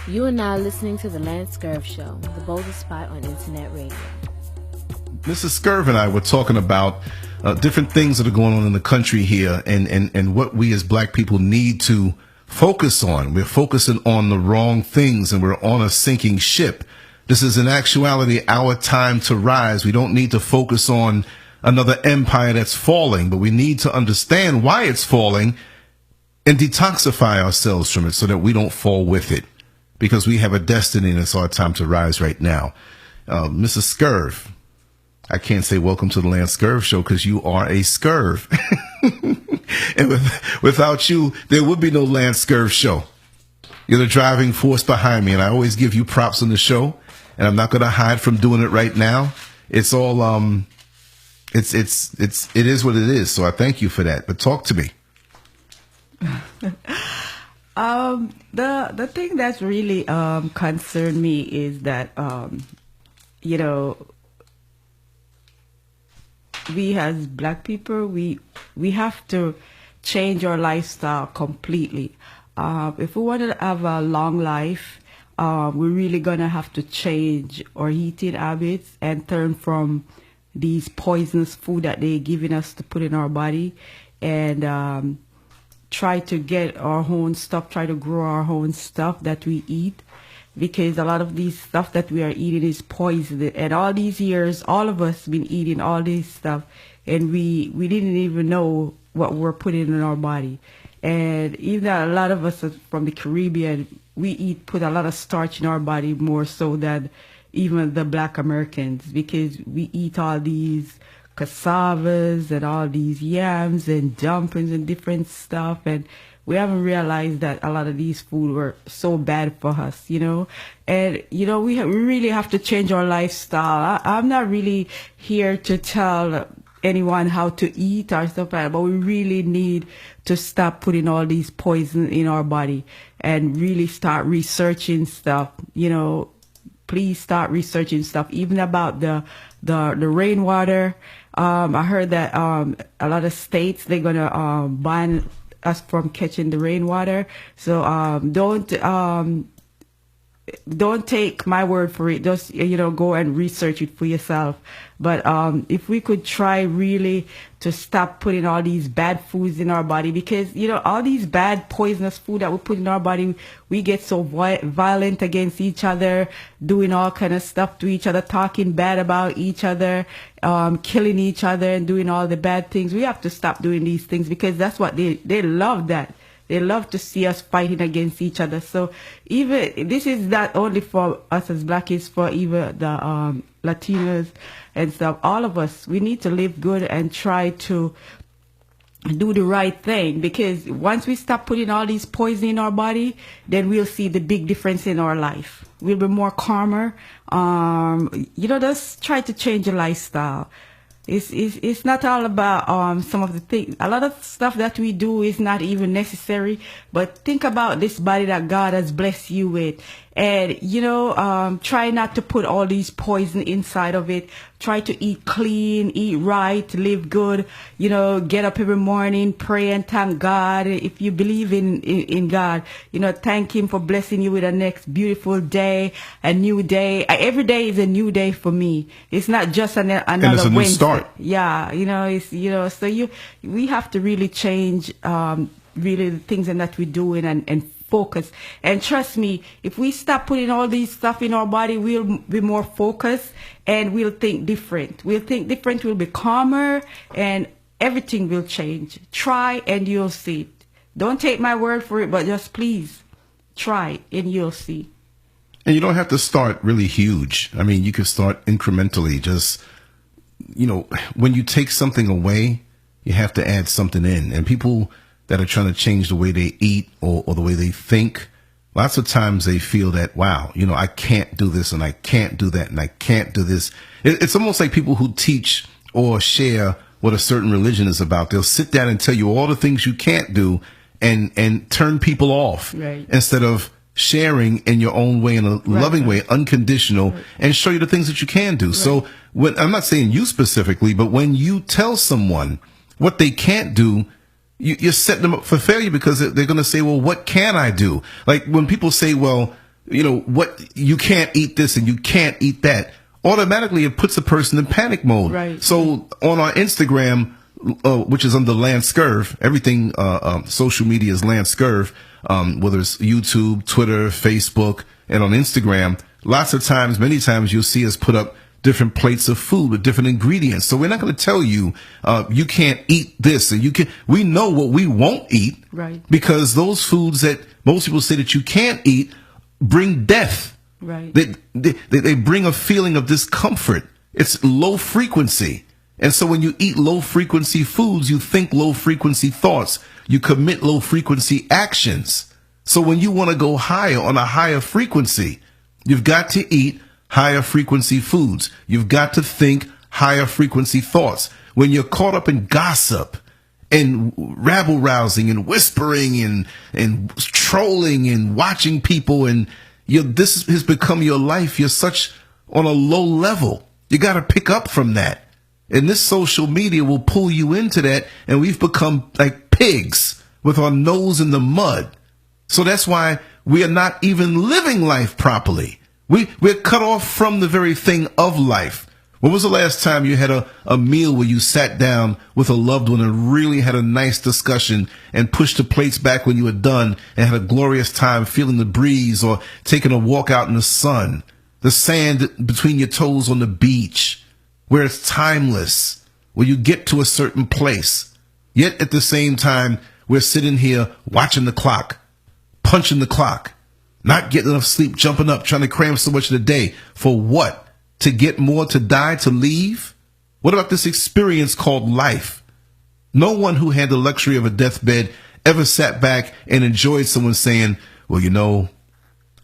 You are now listening to the LANCESCURV Show, the boldest spot on internet radio. Mrs. Scurv and I were talking about different things that are going on in the country here and what we as black people need to focus on. We're focusing on the wrong things and we're on a sinking ship. This is in actuality our time to rise. We don't need to focus on another empire that's falling, but we need to understand why it's falling and detoxify ourselves from it so that we don't fall with it, because we have a destiny and it's our time to rise right now. Mrs. Scurv, I can't say welcome to the LANCESCURV Show because you are a scurv. And without you, there would be no LANCESCURV Show. You're the driving force behind me, and I always give you props on the show, and I'm not going to hide from doing it right now. It's all, it is what it is. So I thank you for that. But talk to me. The thing that's really concerned me is that you know, we as black people, we have to change our lifestyle completely. If we want to have a long life, we're really gonna have to change our eating habits and turn from these poisonous food that they're giving us to put in our body, and try to get our own stuff, try to grow our own stuff that we eat, because a lot of these stuff that we are eating is poison. And all these years, all of us been eating all this stuff, and we didn't even know what we're putting in our body. And even a lot of us from the Caribbean, we put a lot of starch in our body, more so than even the black Americans, because we eat all these cassavas and all these yams and dumplings and different stuff, and we haven't realized that a lot of these food were so bad for us, you know. And you know, we really have to change our lifestyle. I'm not really here to tell anyone how to eat or stuff like that, but we really need to stop putting all these poison in our body and really start researching stuff, you know. Please start researching stuff, even about the rainwater. I heard that a lot of states, they're gonna ban us from catching the rainwater. So don't take my word for it. Just, you know, go and research it for yourself. But if we could try really to stop putting all these bad foods in our body, because, you know, all these bad poisonous food that we put in our body, we get so violent against each other, doing all kind of stuff to each other, talking bad about each other, killing each other and doing all the bad things. We have to stop doing these things, because that's what they love that. They love to see us fighting against each other. So even this is not only for us as black, it's for even the Latinos and stuff. All of us, we need to live good and try to do the right thing, because once we stop putting all these poison in our body, then we'll see the big difference in our life. We'll be more calmer. You know, just try to change your lifestyle. It's not all about some of the things. A lot of stuff that we do is not even necessary. But think about this body that God has blessed you with, and you know, try not to put all these poison inside of it. Try to eat clean, eat right, live good. You know, get up every morning, pray and thank God. If you believe in God, you know, thank Him for blessing you with a next beautiful day, a new day. Every day is a new day for me. It's not just another And it's a new Wednesday. start. Yeah, you know, it's, you know, so we have to really change really the things that we're doing and focus. And trust me, if we stop putting all these stuff in our body, we'll be more focused and we'll think different. We'll think different, we'll be calmer, and everything will change. Try and you'll see it. Don't take my word for it, but just please try and you'll see. And you don't have to start really huge. I mean, you can start incrementally. Just, you know, when you take something away, you have to add something in. And people that are trying to change the way they eat or the way they think, lots of times they feel that, wow, you know, I can't do this and I can't do that and I can't do this. It's almost like people who teach or share what a certain religion is about. They'll sit down and tell you all the things you can't do and turn people off, right, instead of sharing in your own way, in a loving way, unconditional, and show you the things that you can do. So when, I'm not saying you specifically, but when you tell someone what they can't do, you're setting them up for failure, because they're going to say, well, what can I do? Like when people say, well, what you can't eat this and you can't eat that, automatically it puts a person in panic mode. Right. So on our Instagram, which is under LANCESCURV, everything, social media is LANCESCURV, whether it's YouTube, Twitter, Facebook, and on Instagram, many times you'll see us put up different plates of food with different ingredients. So we're not going to tell you, you can't eat this and we know what we won't eat. Right. Because those foods that most people say that you can't eat bring death. Right. They bring a feeling of discomfort. It's low frequency. And so when you eat low frequency foods, you think low frequency thoughts, you commit low frequency actions. So when you want to go higher on a higher frequency, you've got to eat higher frequency foods. You've got to think higher frequency thoughts. When you're caught up in gossip and rabble rousing and whispering and trolling and watching people, and this has become your life, you're such on a low level. You got to pick up from that. And this social media will pull you into that, and we've become like pigs with our nose in the mud. So that's why we are not even living life properly. We're cut off from the very thing of life. When was the last time you had a meal where you sat down with a loved one and really had a nice discussion and pushed the plates back when you were done and had a glorious time feeling the breeze or taking a walk out in the sun, the sand between your toes on the beach, where it's timeless, where you get to a certain place. Yet at the same time, we're sitting here watching the clock, punching the clock, not getting enough sleep, jumping up, trying to cram so much of the day. For what? To get more, to die, to leave? What about this experience called life? No one who had the luxury of a deathbed ever sat back and enjoyed someone saying, well,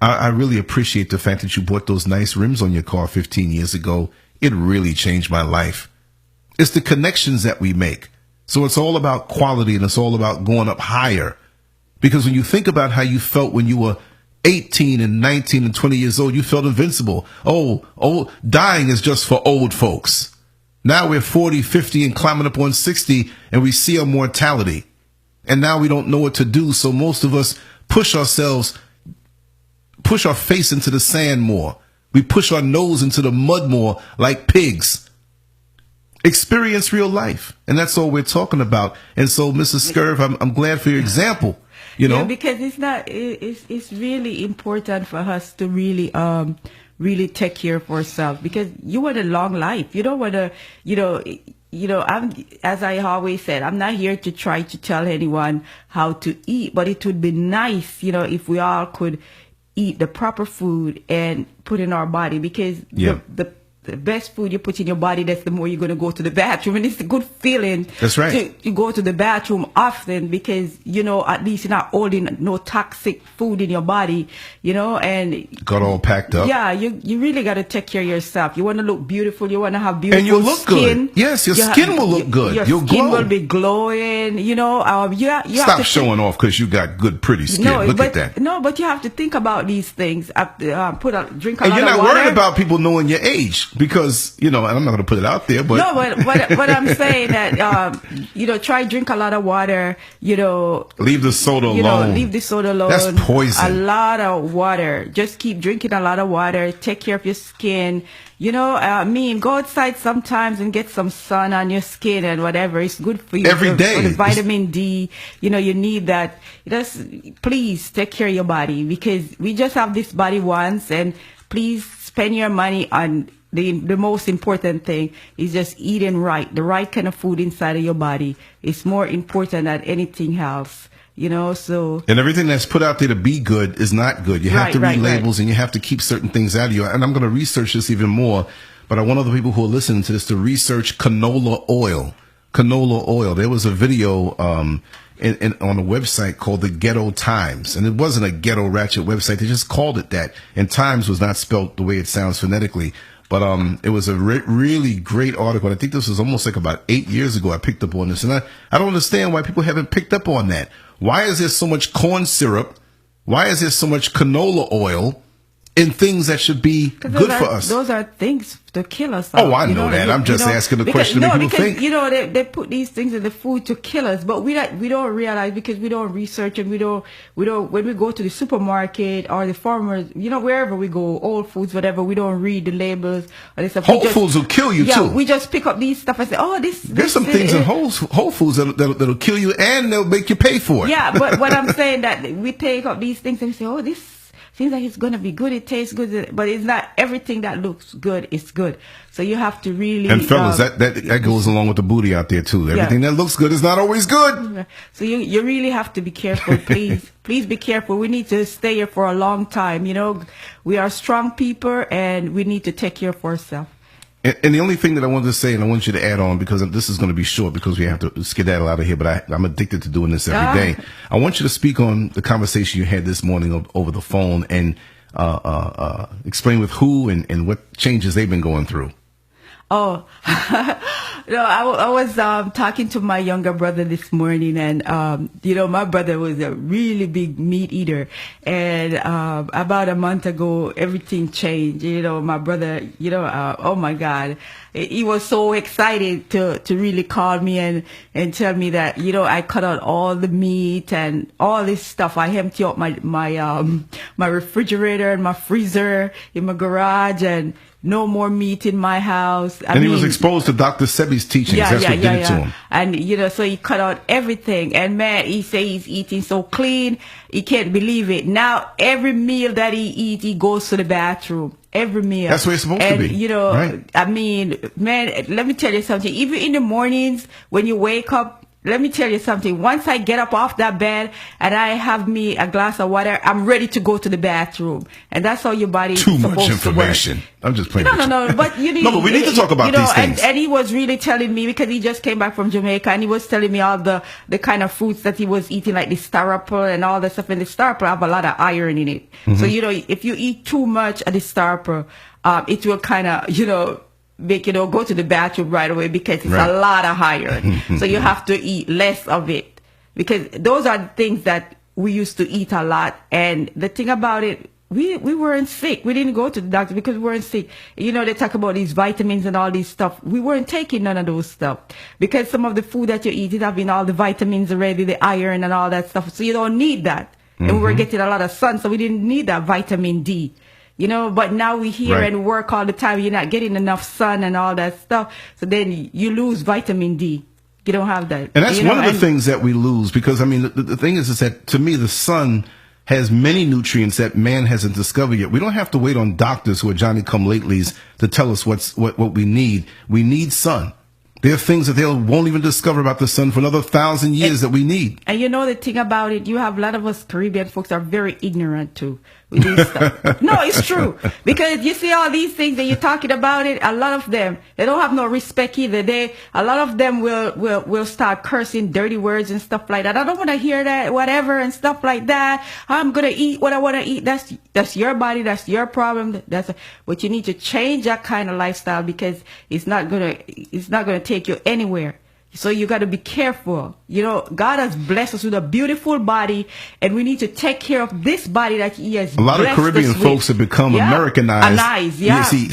I really appreciate the fact that you bought those nice rims on your car 15 years ago. It really changed my life. It's the connections that we make. So it's all about quality, and it's all about going up higher. Because when you think about how you felt when you were 18 and 19 and 20 years old, you felt invincible. Oh, dying is just for old folks. Now we're 40, 50 and climbing up on 60, and we see our mortality. And now we don't know what to do. So most of us push our face into the sand more. We push our nose into the mud more like pigs. Experience real life. And that's all we're talking about. And so, Mrs. SCURV, I'm glad for your example. Yeah, because it's really important for us to really take care of ourselves, because you want a long life. You don't want to, as I always said, I'm not here to try to tell anyone how to eat, but it would be nice, if we all could eat the proper food and put in our body, because the best food you put in your body, that's the more you're going to go to the bathroom. And it's a good feeling. That's right. To go to the bathroom often, because, at least you're not holding no toxic food in your body, and got all packed up. Yeah, you really got to take care of yourself. You want to look beautiful. You want to have beautiful and you'll look skin. Good. Yes, your skin will look good. Your skin will be glowing. You Stop showing off because you got good, pretty skin. Look at that. No, but you have to think about these things. Drink a lot of water. And you're not worried about people knowing your age. Because, and I'm not going to put it out there, but. No, but I'm saying that, try drink a lot of water, Leave the soda alone. Leave the soda alone. That's poison. A lot of water. Just keep drinking a lot of water. Take care of your skin. Go outside sometimes and get some sun on your skin and whatever. It's good for you. Every day. For the vitamin D. You need that. Please take care of your body, because we just have this body once, and please spend your money on the most important thing is just eating right. The right kind of food inside of your body is more important than anything else. So. And everything that's put out there to be good is not good. You have to read labels, and you have to keep certain things out of you. And I'm going to research this even more, but I want other people who are listening to this to research canola oil. Canola oil. There was a video on a website called the Ghetto Times, and it wasn't a ghetto ratchet website. They just called it that, and Times was not spelled the way it sounds phonetically. But it was a really great article. And I think this was almost like about 8 years ago I picked up on this. And I don't understand why people haven't picked up on that. Why is there so much corn syrup? Why is there so much canola oil in things that should be good for us. Those are things to kill us. Oh, I know that. I'm just asking the question to make people think. You know, they put these things in the food to kill us, but we don't realize because we don't research and we don't when we go to the supermarket or the farmers, you know, wherever we go, Whole Foods, whatever, we don't read the labels or this stuff. Whole Foods will kill you too. We just pick up these stuff and say, oh, there's some things in Whole Foods that'll kill you and they'll make you pay for it. Yeah, but what I'm saying that we take up these things and we say, oh, this seems like it's going to be good, it tastes good, but it's not everything that looks good is good. So you have to really... And fellas, that goes along with the booty out there too. Everything that looks good is not always good. So you really have to be careful, please. Please be careful. We need to stay here for a long time. You know, we are strong people and we need to take care of ourselves. And the only thing that I wanted to say, and I want you to add on, because this is going to be short because we have to skedaddle out of here, but I'm addicted to doing this every day. I want you to speak on the conversation you had this morning over the phone and explain with who and what changes they've been going through. Oh, no, I was talking to my younger brother this morning, and you know, my brother was a really big meat eater, and about a month ago, everything changed. You know, my brother, you know, oh my God, he was so excited to really call me and tell me that, you know, I cut out all the meat and all this stuff. I empty out my refrigerator and my freezer in my garage, and no more meat in my house. And he was exposed to Dr. Sebi's teachings. That's what did it to him. And, you know, so he cut out everything. And man, he say he's eating so clean. He can't believe it. Now, every meal that he eats, he goes to the bathroom. Every meal. That's where it's supposed to be. You know, right? I mean, man, let me tell you something. Even in the mornings when you wake up, let me tell you something. Once I get up off that bed and I have me a glass of water, I'm ready to go to the bathroom. And that's how your body is supposed to work. Too much information. I'm just playing. No, but you need, no, but we need to talk about these things. And he was really telling me, because he just came back from Jamaica, and he was telling me all the kind of fruits that he was eating, like the starapple and all that stuff. And the starapple have a lot of iron in it. So, you know, if you eat too much of the starapple, it will kind of, you know, make you know go to the bathroom right away, because it's a lot of iron. So you have to eat less of it, because those are the things that we used to eat a lot. And the thing about it, we weren't sick. We didn't go to the doctor because we weren't sick. You know, they talk about these vitamins and all these stuff. We weren't taking none of those stuff, because some of the food that you eat, it having all the vitamins already, the iron and all that stuff. So you don't need that. And we were getting a lot of sun, so we didn't need that vitamin D. You know, but now we here and work all the time. You're not getting enough sun and all that stuff. So then you lose vitamin D. You don't have that. And that's one of the things that we lose, because, I mean, the thing is that, to me, the sun has many nutrients that man hasn't discovered yet. We don't have to wait on doctors who are Johnny-come-latelys to tell us what we need. We need sun. There are things that they won't even discover about the sun for another 1,000 years that we need. And you know the thing about it, you have a lot of us Caribbean folks are very ignorant too with this stuff. No, it's true. Because you see all these things that you're talking about it, a lot of them, they don't have no respect either. A lot of them will start cursing dirty words and stuff like that. I don't want to hear that, whatever, and stuff like that. I'm going to eat what I want to eat. That's your body. That's your problem. But you need to change that kind of lifestyle, because it's not going to take you anywhere. So you got to be careful. You know, God has blessed us with a beautiful body, and we need to take care of this body that He has blessed us with. A lot of Caribbean folks have become Americanized.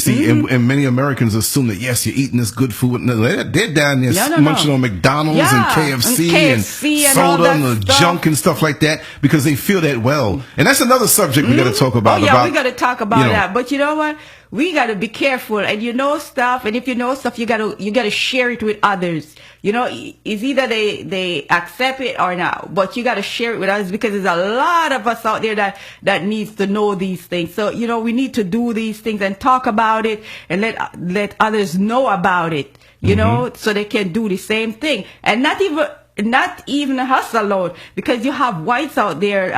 See, and many Americans assume that, yes, you're eating this good food. No, they're down there munching on McDonald's and KFC and soda and the junk and stuff like that, because they feel that well. And that's another subject we got to talk about. Oh, yeah, we got to talk about that. But you know what? We got to be careful, and you know stuff, and if you know stuff, you got to share it with others. You know, it's either they accept it or not, but you got to share it with others, because there's a lot of us out there that needs to know these things. So, you know, we need to do these things and talk about it and let others know about it, you know, so they can do the same thing. And not even us alone, because you have whites out there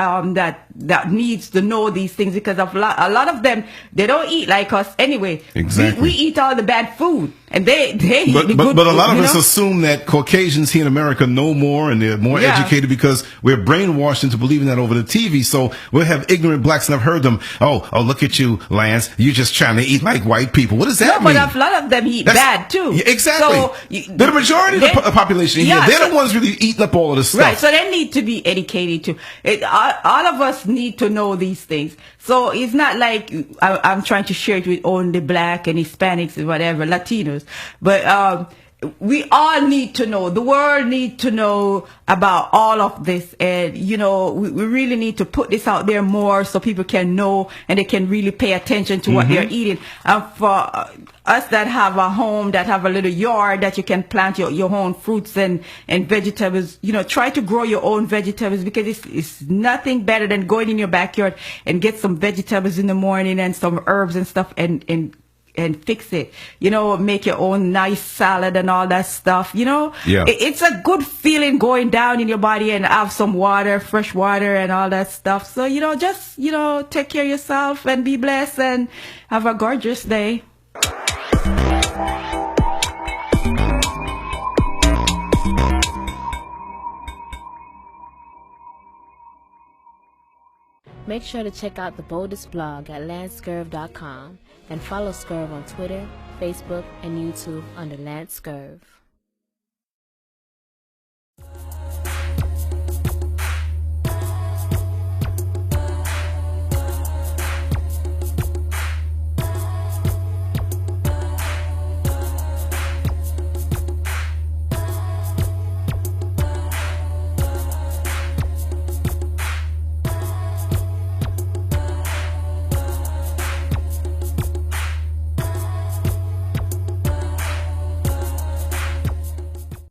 that needs to know these things, because a lot of them, they don't eat like us anyway. Exactly. We eat all the bad food, and they eat the good food. But a lot of us know? Assume that Caucasians here in America know more, and they're more educated, because we're brainwashed into believing that over the TV. So we'll have ignorant blacks, and I've heard them, oh, look at you, Lance, you're just trying to eat like white people. What does that mean? But a lot of them eat bad too. Yeah, exactly. So, they're the majority of the population here. They're the ones really eating up all of this stuff. Right. So they need to be educated too. All of us need to know these things. So it's not like I'm trying to share it with only Black and Hispanics and whatever, Latinos, but we all need to know. The world needs to know about all of this, and you know, we really need to put this out there more so people can know and they can really pay attention to what they're eating. And for us that have a home, that have a little yard that you can plant your own fruits and vegetables, you know, try to grow your own vegetables, because it's nothing better than going in your backyard and get some vegetables in the morning and some herbs and stuff and fix it, you know, make your own nice salad and all that stuff, you know. Yeah. It's a good feeling going down in your body and have some water, fresh water and all that stuff. So, you know, just, you know, take care of yourself and be blessed and have a gorgeous day. Make sure to check out the boldest blog at LANCESCURV.com and follow SCURV on Twitter, Facebook, and YouTube under LANCESCURV.